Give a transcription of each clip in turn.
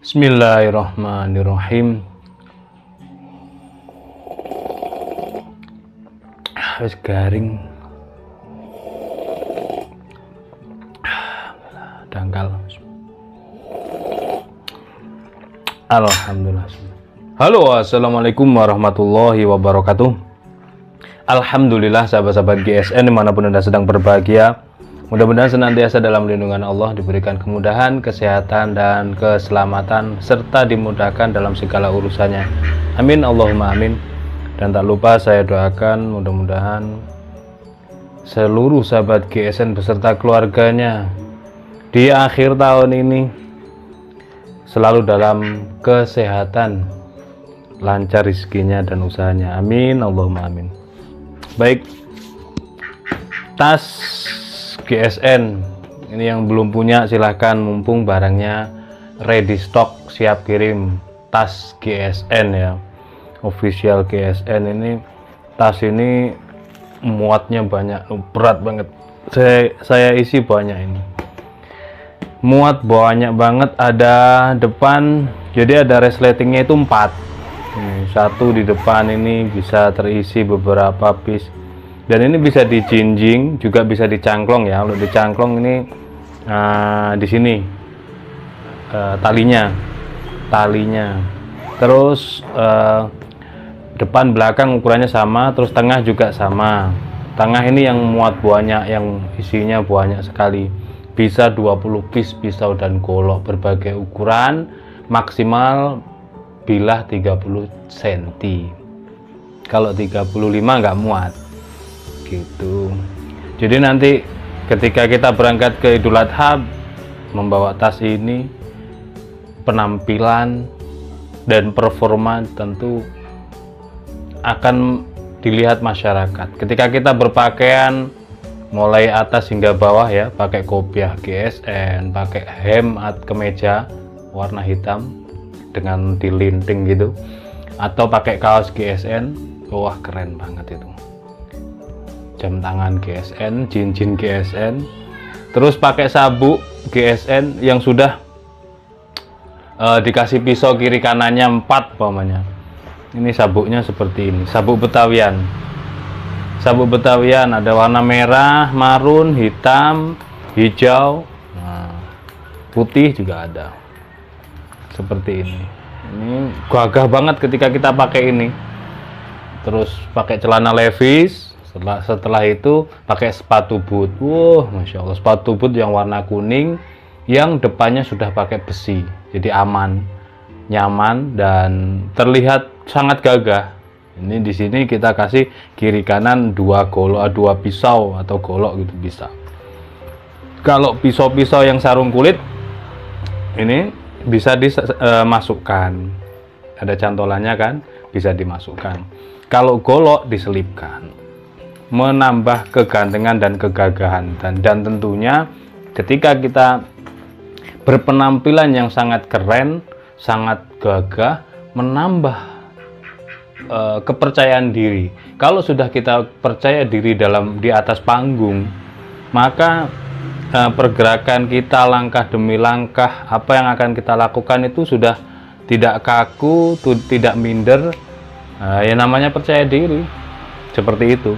Bismillahirrahmanirrahim. Wis garing. Dangkal. Alhamdulillah. Halo, assalamualaikum warahmatullahi wabarakatuh. Alhamdulillah sahabat-sahabat GSN dimanapun Anda sedang berbahagia. Mudah-mudahan senantiasa dalam lindungan Allah, diberikan kemudahan, kesehatan, dan keselamatan, serta dimudahkan dalam segala urusannya. Amin, Allahumma amin. Dan tak lupa saya doakan mudah-mudahan seluruh sahabat GSN beserta keluarganya di akhir tahun ini selalu dalam kesehatan, lancar rezekinya dan usahanya. Amin, Allahumma amin. Baik, tas GSN ini yang belum punya silahkan, mumpung barangnya ready stock, siap kirim. Tas GSN ya, official GSN ini. Tas ini muatnya banyak, berat banget. Saya isi banyak ini, muat banyak banget. Ada depan, jadi ada resletingnya itu 4. Satu di depan ini bisa terisi beberapa piece. Dan ini bisa dijinjing, juga bisa dicangklong ya. Kalau dicangklong ini di sini talinya. Terus depan belakang ukurannya sama, terus tengah juga sama. Tengah ini yang muat banyak, yang isinya banyak sekali. Bisa 20 piece pisau dan golok berbagai ukuran, maksimal bilah 30 cm. Kalau 35 nggak muat. Gitu. Jadi nanti ketika kita berangkat ke Idul Adha membawa tas ini, penampilan dan performa tentu akan dilihat masyarakat. Ketika kita berpakaian mulai atas hingga bawah ya, pakai kopiah GSN, pakai hem atau kemeja warna hitam dengan dilinting gitu, atau pakai kaos GSN, wah keren banget itu. Jam tangan GSN, cincin GSN, terus pakai sabuk GSN yang sudah dikasih pisau kiri kanannya 4 umpamanya. Ini sabuknya seperti ini, sabuk Betawian. Sabuk Betawian ada warna merah, marun, hitam, hijau, putih juga ada. Seperti ini. Ini gagah banget ketika kita pakai ini. Terus pakai celana Levi's. Setelah itu pakai sepatu boot. Masya Allah, sepatu boot yang warna kuning, yang depannya sudah pakai besi, jadi aman, nyaman, dan terlihat sangat gagah. Ini di sini kita kasih kiri kanan 2 golok, 2 pisau atau golok gitu bisa. Kalau pisau-pisau yang sarung kulit ini bisa dimasukkan, ada cantolannya kan, bisa dimasukkan. Kalau golok diselipkan, menambah kegantengan dan kegagahan, dan tentunya ketika kita berpenampilan yang sangat keren, sangat gagah, menambah kepercayaan diri. Kalau sudah kita percaya diri di atas panggung, maka pergerakan kita langkah demi langkah, apa yang akan kita lakukan itu sudah tidak kaku, tidak minder. Ya namanya percaya diri, seperti itu.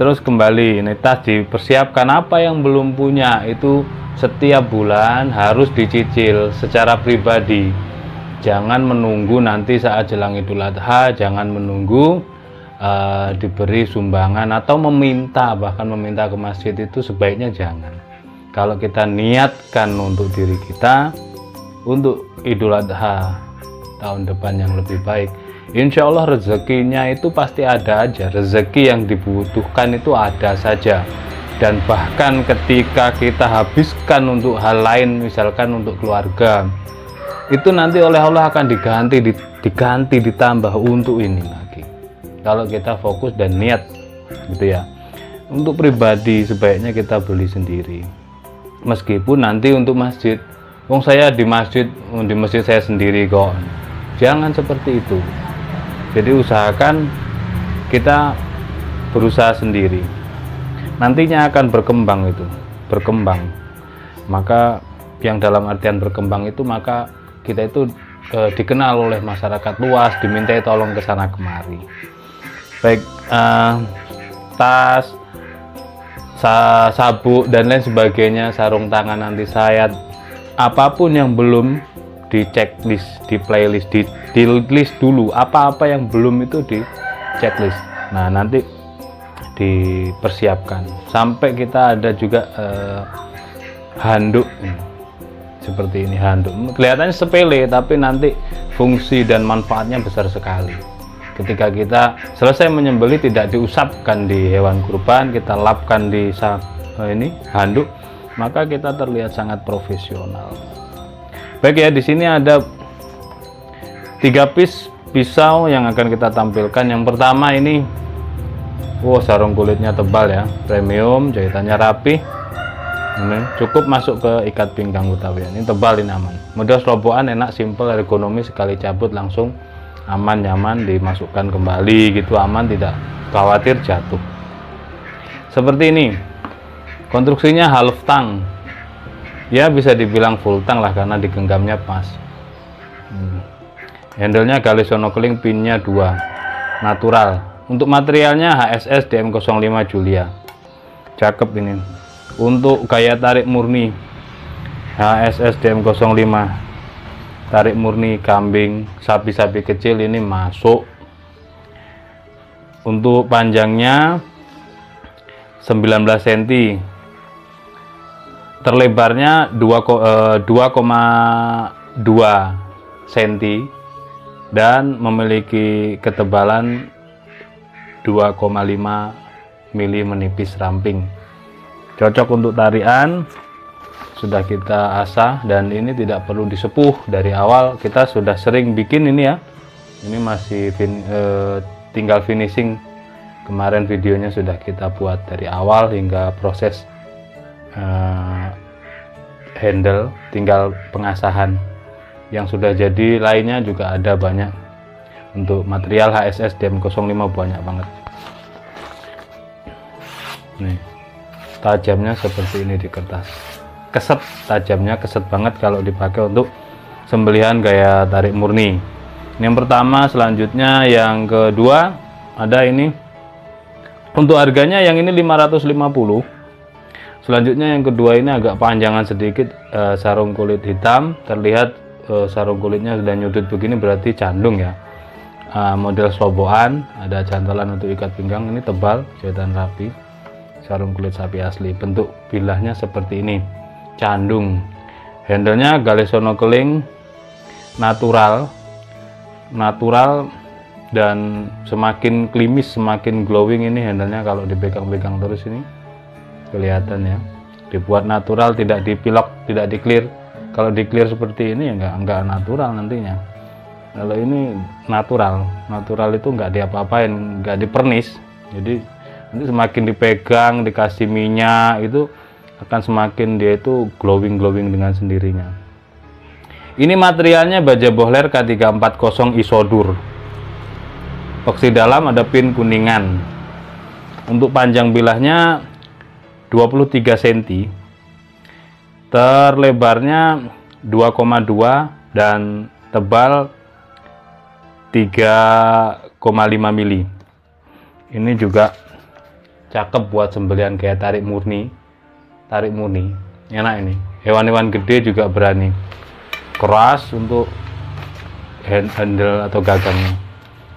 Terus kembali, ini tas dipersiapkan. Apa yang belum punya itu setiap bulan harus dicicil secara pribadi. Jangan menunggu nanti saat jelang Idul Adha, jangan menunggu diberi sumbangan atau bahkan meminta ke masjid, itu sebaiknya jangan. Kalau kita niatkan untuk diri kita, untuk Idul Adha tahun depan yang lebih baik, insya Allah rezekinya itu pasti ada aja. Rezeki yang dibutuhkan itu ada saja. Dan bahkan ketika kita habiskan untuk hal lain, misalkan untuk keluarga, itu nanti oleh Allah akan diganti ditambah untuk ini lagi. Kalau kita fokus dan niat gitu ya. Untuk pribadi sebaiknya kita beli sendiri. Meskipun nanti untuk masjid, saya di masjid saya sendiri kok. Jangan seperti itu. Jadi usahakan kita berusaha sendiri. Nantinya akan berkembang itu, maka yang dalam artian berkembang itu, maka kita itu dikenal oleh masyarakat luas, dimintai tolong ke sana kemari. Baik tas, sabuk dan lain sebagainya, sarung tangan anti sayat, apapun yang belum di checklist, di playlist, di list dulu, apa-apa yang belum itu di checklist. Nah, nanti dipersiapkan. Sampai kita ada juga handuk seperti ini. Handuk kelihatannya sepele, tapi nanti fungsi dan manfaatnya besar sekali. Ketika kita selesai menyembelih, tidak diusapkan di hewan kurban, kita lapkan di ini handuk, maka kita terlihat sangat profesional. Baik ya, di sini ada 3 piece pisau yang akan kita tampilkan. Yang pertama ini, sarung kulitnya tebal ya, premium, jahitannya rapi. Ini cukup masuk ke ikat pinggang Betawi. Ini tebal, ini aman. Mudah serobokan, enak, simple, ergonomis, sekali cabut langsung aman, nyaman, dimasukkan kembali gitu, aman, tidak khawatir jatuh. Seperti ini. Konstruksinya half tang. Ya bisa dibilang full tang lah karena digenggamnya pas. Handle-nya gali sonokeling, pinnya 2. Natural. Untuk materialnya HSS DM05 Julia. Cakep ini. Untuk gaya tarik murni HSS DM05, tarik murni kambing, sapi-sapi kecil ini masuk. Untuk panjangnya 19 cm, terlebarnya 2,2 cm dan memiliki ketebalan 2,5 mili, menipis ramping. Cocok untuk tarian, sudah kita asah, dan ini tidak perlu disepuh dari awal. Kita sudah sering bikin ini ya. Ini masih tinggal finishing. Kemarin videonya sudah kita buat dari awal hingga proses handle, tinggal pengasahan. Yang sudah jadi lainnya juga ada banyak. Untuk material HSS DM05 banyak banget. Nih, tajamnya seperti ini di kertas. Keset, tajamnya keset banget kalau dipakai untuk sembelihan gaya tarik murni. Ini yang pertama. Selanjutnya yang kedua ada ini. Untuk harganya yang ini 550. Selanjutnya yang kedua ini agak panjangan sedikit, sarung kulit hitam. Terlihat sarung kulitnya sudah nyudut begini, berarti candung ya. Model sobokan, ada cantolan untuk ikat pinggang, ini tebal, jahitan rapi, sarung kulit sapi asli. Bentuk bilahnya seperti ini, candung. Handlenya gali sonokeling, natural dan semakin klimis, semakin glowing. Ini handlenya kalau dipegang-pegang terus ini kelihatan ya, dibuat natural, tidak dipilok, tidak di-clear. Kalau di-clear seperti ini ya enggak natural nantinya. Kalau ini natural itu nggak diapa-apain, nggak dipernis. Jadi nanti semakin dipegang, dikasih minyak, itu akan semakin dia itu glowing dengan sendirinya. Ini materialnya baja bohler K340 Isodur. Oksi dalam ada pin kuningan. Untuk panjang bilahnya 23 cm, terlebarnya 2,2 dan tebal 3,5 mili. Ini juga cakep buat sembelihan kayak tarik murni. Enak ini. Hewan-hewan gede juga berani. Keras untuk handle atau gagangnya.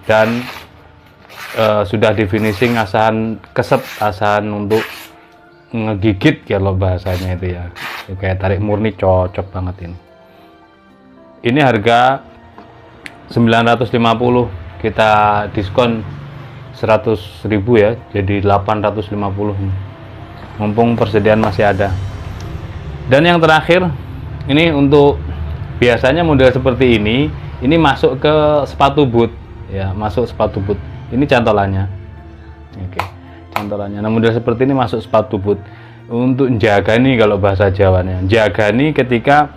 Dan sudah di finishing asahan keset, asahan untuk ngegigit kalau bahasanya itu ya. Kayak tarik murni cocok banget ini. Ini harga 950, kita diskon 100.000 ya, jadi 850. Mumpung persediaan masih ada. Dan yang terakhir, ini untuk biasanya model seperti ini masuk ke sepatu boot ya, masuk sepatu boot. Ini cantolannya. Oke, cantolannya. Nah, model seperti ini masuk sepatu boot. Untuk jaga nih kalau bahasa Jawanya. Jaga nih ketika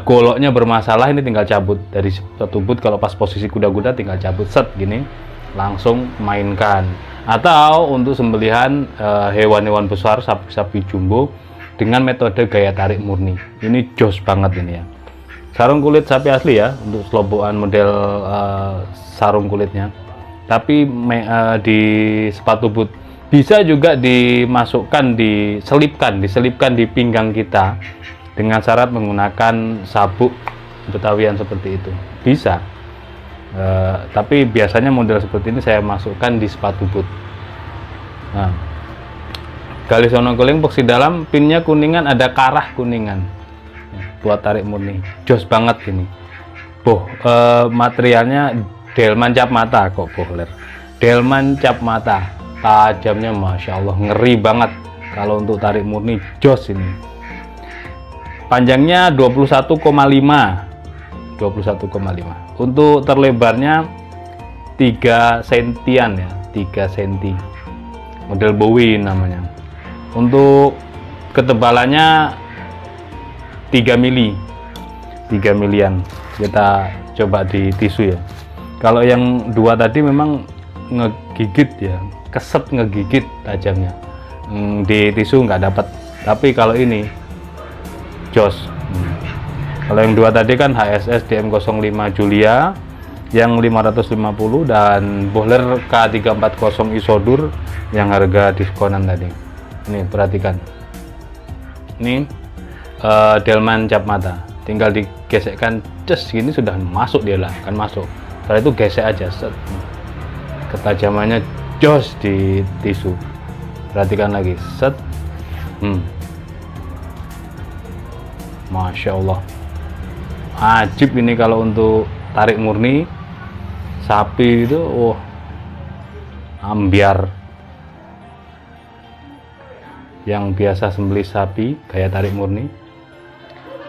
goloknya bermasalah, ini tinggal cabut dari sepatu boot. Kalau pas posisi kuda-kuda tinggal cabut set gini, langsung mainkan. Atau untuk sembelihan hewan-hewan besar, sapi-sapi jumbo, dengan metode gaya tarik murni. Ini jos banget ini ya. Sarung kulit sapi asli ya, untuk selobokan model sarung kulitnya. Tapi di sepatu boot bisa juga dimasukkan, diselipkan di pinggang kita dengan syarat menggunakan sabuk betawian seperti itu. Bisa. Tapi biasanya model seperti ini saya masukkan di sepatu boot. Nah, galis sonogoling box di dalam, pinnya kuningan, ada karah kuningan buat tarik murni. Jos banget ini. Materialnya delman cap mata, kok bohler. Delman cap mata, tajamnya masya Allah, ngeri banget. Kalau untuk tarik murni jos ini. Panjangnya 21,5. Untuk terlebarnya 3 sentian ya, 3 cm. Model Bowie namanya. Untuk ketebalannya 3 milian. Kita coba di tisu ya. Kalau yang 2 tadi memang ngegigit ya, keset ngegigit tajamnya. Di tisu nggak dapat. Tapi kalau ini jos. Kalau yang 2 tadi kan HSS DM05 Julia yang 550 dan bohler K340 Isodur yang harga diskonan tadi. Ini perhatikan. Ini delman cap mata, tinggal digesekkan ces gini sudah masuk, dia lah kan masuk. Setelah itu gesek aja, set. Ketajamannya jos di tisu. Perhatikan lagi, set. Masya Allah, ajib ini kalau untuk tarik murni sapi itu. Ambiar. Yang biasa sembelih sapi gaya tarik murni,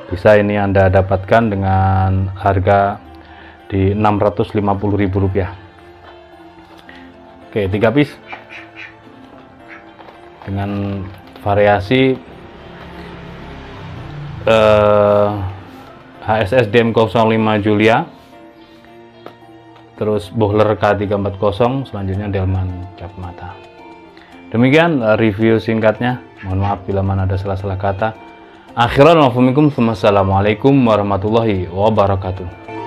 bisa ini Anda dapatkan dengan harga di Rp650.000. Oke, 3 piece dengan variasi HSS DM05 Julia, terus bohler K340, selanjutnya delman cap mata. Demikian review singkatnya. Mohon maaf bila mana ada salah-salah kata. Akhiran, wassalamualaikum warahmatullahi wabarakatuh.